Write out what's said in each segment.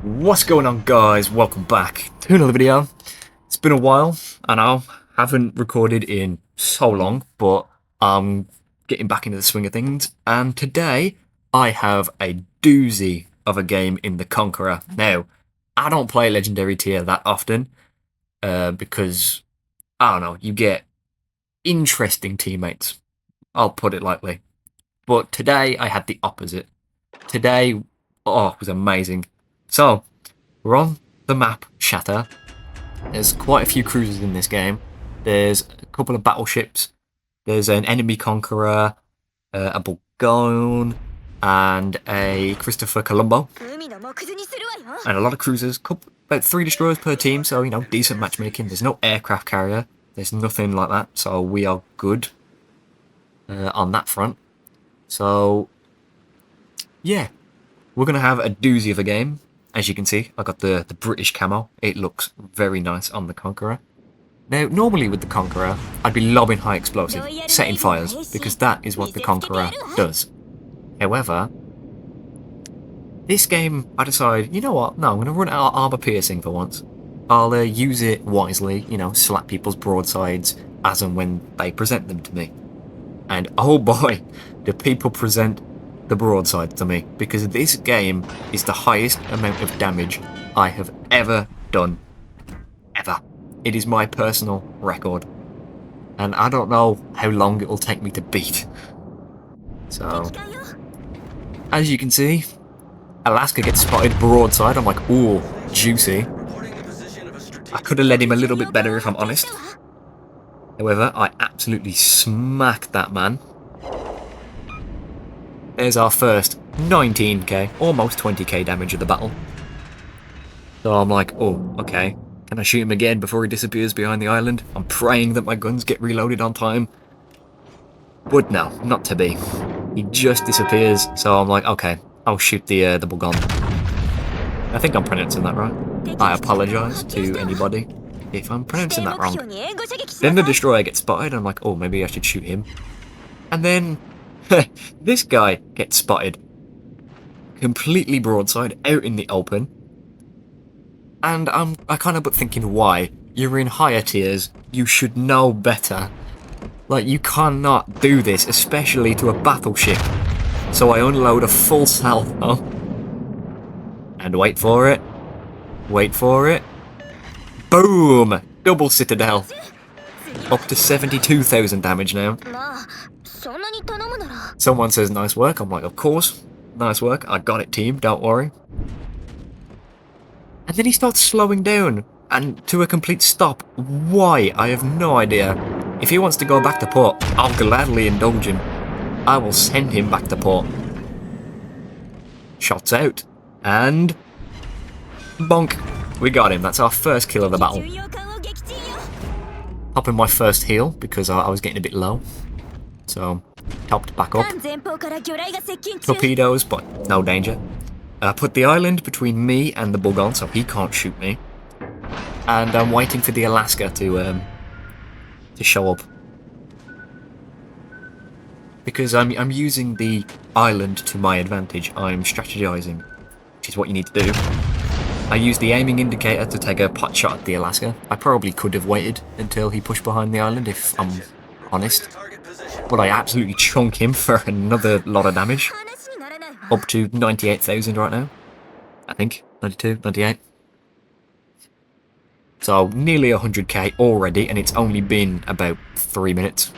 What's going on, guys? Welcome back to another video. It's been a while, I know, haven't recorded in so long, but I'm getting back into the swing of things, and today I have a doozy of a game in the Conqueror. Now, I don't play Legendary tier that often, because, I don't know, you get interesting teammates, I'll put it lightly. But today I had the opposite. Today, oh, it was amazing. So, we're on the map Shatter. There's quite a few cruisers in this game. There's a couple of battleships. There's an enemy Conqueror, a Bulgone, and a Christopher Colombo. And a lot of cruisers. About 3 destroyers per team, so, you know, decent matchmaking. There's no aircraft carrier. There's nothing like that, so we are good on that front. So, yeah, we're going to have a doozy of a game. As you can see, I got the British camo. It looks very nice on the Conqueror. Now, normally with the Conqueror, I'd be lobbing high explosive, setting fires, because that is what the Conqueror does. However, this game, I decided, you know what, no, I'm going to run out of armor piercing for once. I'll use it wisely, you know, slap people's broadsides as and when they present them to me. And oh boy, do people present the broadside to me, because this game is the highest amount of damage I have ever done. Ever. It is my personal record. And I don't know how long it will take me to beat. So, as you can see, Alaska gets spotted broadside. I'm like, ooh, juicy. I could have led him a little bit better if I'm honest. However, I absolutely smacked that man. There's our first 19k, almost 20k damage of the battle. So I'm like, oh, okay. Can I shoot him again before he disappears behind the island? I'm praying that my guns get reloaded on time. But no, not to be. He just disappears, so I'm like, okay, I'll shoot the Bulgone. I think I'm pronouncing that right. I apologise to anybody if I'm pronouncing that wrong. Then the destroyer gets spotted, and I'm like, oh, maybe I should shoot him. And then this guy gets spotted completely broadside out in the open, and I kind of but thinking, why? You're in higher tiers, you should know better. Like, you cannot do this, especially to a battleship. So I unload a full salvo and wait for it. Wait for it. Boom! Double Citadel. Up to 72,000 damage now. Someone says nice work. I'm like, of course. Nice work. I got it, team. Don't worry. And then he starts slowing down. And to a complete stop. Why? I have no idea. If he wants to go back to port, I'll gladly indulge him. I will send him back to port. Shots out. And bonk. We got him. That's our first kill of the battle. Popping my first heal because I was getting a bit low. So, topped back up. Torpedoes, but no danger. Put the island between me and the Bulgone so he can't shoot me. And I'm waiting for the Alaska to show up. Because I'm using the island to my advantage. I'm strategizing, which is what you need to do. I used the aiming indicator to take a pot shot at the Alaska. I probably could have waited until he pushed behind the island, if I'm honest. But I absolutely chunk him for another lot of damage. Up to 98,000 right now. I think. 92, 98. So nearly 100k already, and it's only been about 3 minutes.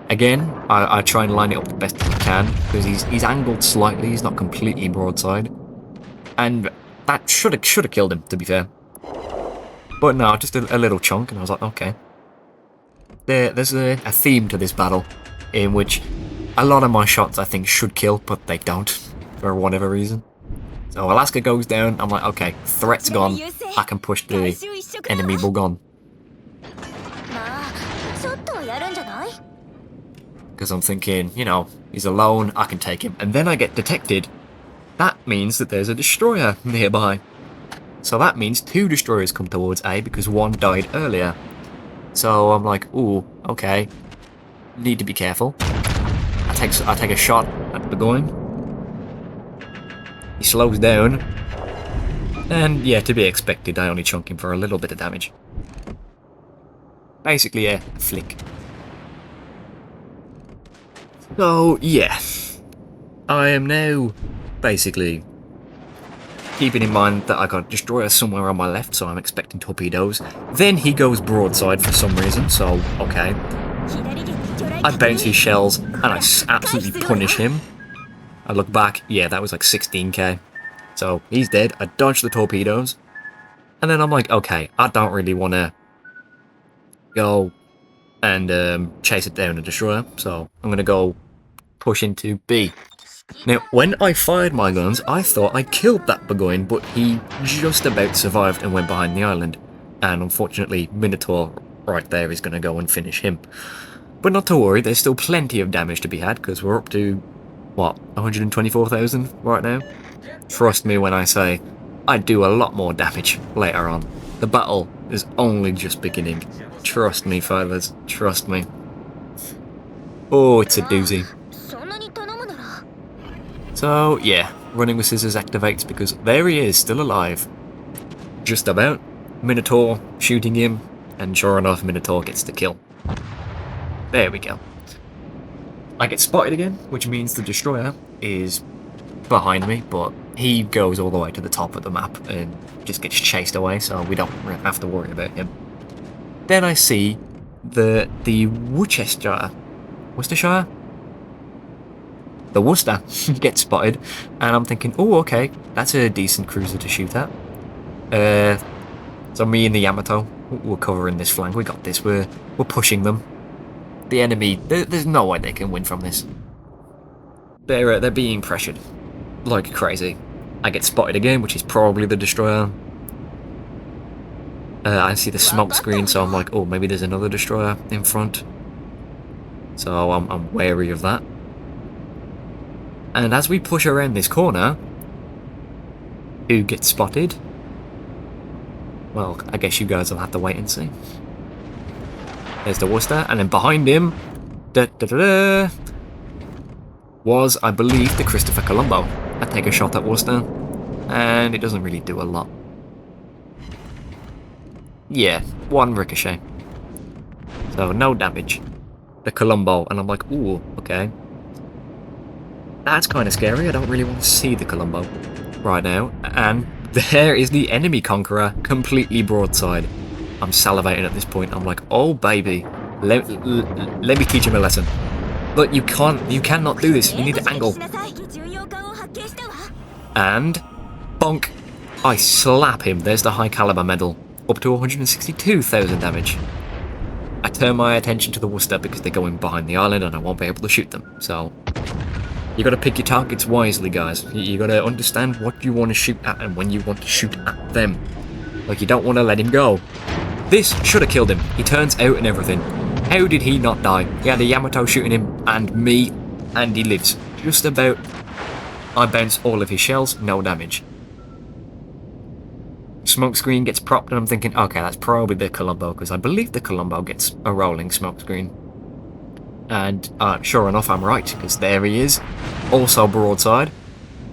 Again, I try and line it up the best I can, because he's angled slightly, he's not completely broadside. And that should have killed him, to be fair. But no, just a little chunk, and I was like, okay. There's a theme to this battle, in which a lot of my shots I think should kill, but they don't, for whatever reason. So Alaska goes down, I'm like, okay, threat's gone, I can push the enemy Bulgone. Because I'm thinking, you know, he's alone, I can take him. And then I get detected. That means that there's a destroyer nearby. So that means 2 destroyers come towards A because 1 died earlier. So I'm like, ooh, okay. Need to be careful. I take a shot at the Bulgone. He slows down. And yeah, to be expected, I only chunk him for a little bit of damage. Basically a flick. So yeah, I am now basically keeping in mind that I got a destroyer somewhere on my left, so I'm expecting torpedoes. Then he goes broadside for some reason, so okay. I bounce his shells and I absolutely punish him. I look back, yeah, that was like 16k. So he's dead. I dodge the torpedoes. And then I'm like, okay, I don't really want to go and chase it down and destroy, so I'm going to go push into B. Now, when I fired my guns, I thought I killed that Burgoyne, but he just about survived and went behind the island. And unfortunately, Minotaur right there is going to go and finish him. But not to worry, there's still plenty of damage to be had, because we're up to, what, 124,000 right now? Trust me when I say, I do a lot more damage later on. The battle is only just beginning. Trust me, fellas. Trust me. Oh, it's a doozy. So, yeah. Running with scissors activates because there he is, still alive. Just about. Minotaur shooting him, and sure enough, Minotaur gets the kill. There we go. I get spotted again, which means the destroyer is behind me, but he goes all the way to the top of the map and just gets chased away, so we don't have to worry about him. Then I see the Worcestershire. The Worcester gets spotted, and I'm thinking, oh, okay, that's a decent cruiser to shoot at. So me and the Yamato, we're covering this flank. We got this. We're pushing them. The enemy, there's no way they can win from this. They're being pressured like crazy. I get spotted again, which is probably the destroyer. I see the smoke screen, so I'm like, oh, maybe there's another destroyer in front. So I'm wary of that. And as we push around this corner, who gets spotted? Well, I guess you guys will have to wait and see. There's the Worcester, and then behind him, was, I believe, the Christopher Colombo. I take a shot at Worcester, and it doesn't really do a lot. Yeah, one ricochet. So, no damage. The Colombo, and I'm like, ooh, okay. That's kind of scary. I don't really want to see the Colombo right now. And there is the enemy Conqueror, completely broadside. I'm salivating at this point. I'm like, oh baby, let me teach him a lesson. Look, you cannot do this. You need to angle. And bonk, I slap him. There's the high caliber medal, up to 162,000 damage. I turn my attention to the Worcester because they're going behind the island and I won't be able to shoot them. So you got to pick your targets wisely, guys. You got to understand what you want to shoot at and when you want to shoot at them. Like, you don't want to let him go. This should have killed him. He turns out and everything. How did he not die? He had a Yamato shooting him and me, and he lives. Just about. I bounce all of his shells, no damage. Smoke screen gets propped and I'm thinking, okay, that's probably the Colombo, because I believe the Colombo gets a rolling smoke screen. And sure enough, I'm right, because there he is. Also broadside.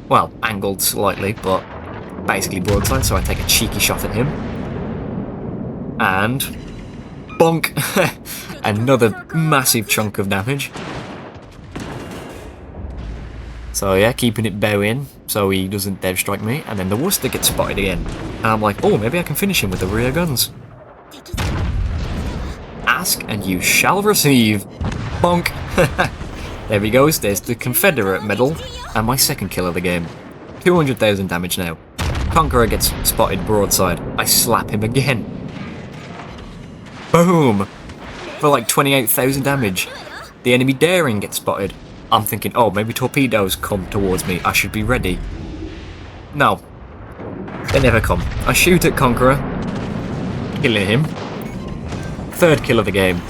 Well, angled slightly, but basically broadside, so I take a cheeky shot at him. And bonk! Another massive chunk of damage. So yeah, keeping it bow in, so he doesn't dev strike me. And then the Worcester gets spotted again. And I'm like, oh, maybe I can finish him with the rear guns. Ask and you shall receive. Bonk! There he goes, there's the Confederate medal, and my second kill of the game. 200,000 damage now. Conqueror gets spotted broadside. I slap him again. Boom! For like 28,000 damage. The enemy Daring gets spotted. I'm thinking, oh, maybe torpedoes come towards me. I should be ready. No. They never come. I shoot at Conqueror. Killing him. Third kill of the game.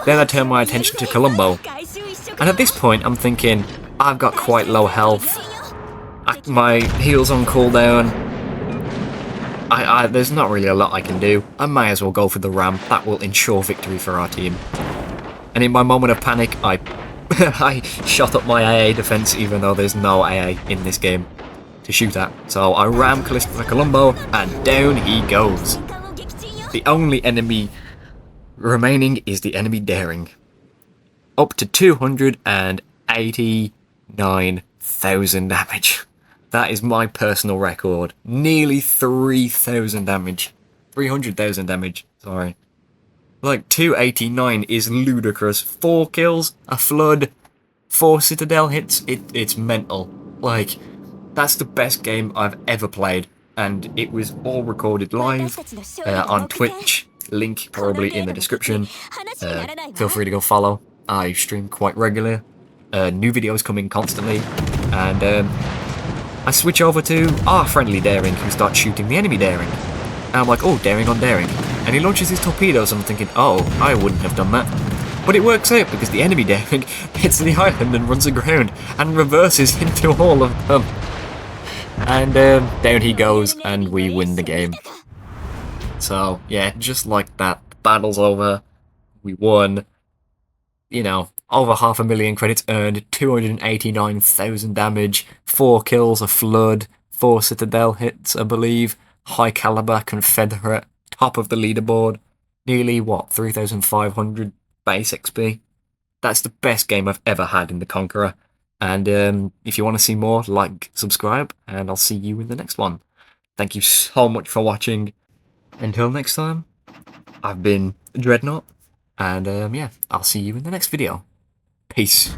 Then I turn my attention to Colombo. And at this point, I'm thinking, I've got quite low health. My heal's on cooldown. There's not really a lot I can do. I may as well go for the ram. That will ensure victory for our team. And in my moment of panic, I shot up my AA defense, even though there's no AA in this game. to shoot at. So I ram Callisto Columbo, and down he goes. The only enemy remaining is the enemy Daring. Up to 289,000 damage. That is my personal record. Nearly 3,000 damage. 300,000 damage, sorry. Like, 289 is ludicrous. 4 kills, a flood, 4 Citadel hits, it's mental. Like, that's the best game I've ever played. And it was all recorded live on Twitch. Link probably in the description. Feel free to go follow. I stream quite regularly. New videos coming constantly. And I switch over to our friendly Daring, who starts shooting the enemy Daring. And I'm like, oh, Daring on Daring. And he launches his torpedoes, and I'm thinking, oh, I wouldn't have done that. But it works out, because the enemy Daring hits the island and runs aground, and reverses into all of them. And down he goes, and we win the game. So, yeah, just like that, the battle's over, we won, you know, over 500,000 credits earned, 289,000 damage, 4 kills, a flood, 4 Citadel hits, I believe, high caliber Confederate, top of the leaderboard, nearly, 3,500 base XP. That's the best game I've ever had in the Conqueror. And if you want to see more, like, subscribe, and I'll see you in the next one. Thank you so much for watching. Until next time, I've been Dreadnought, and yeah, I'll see you in the next video. Peace.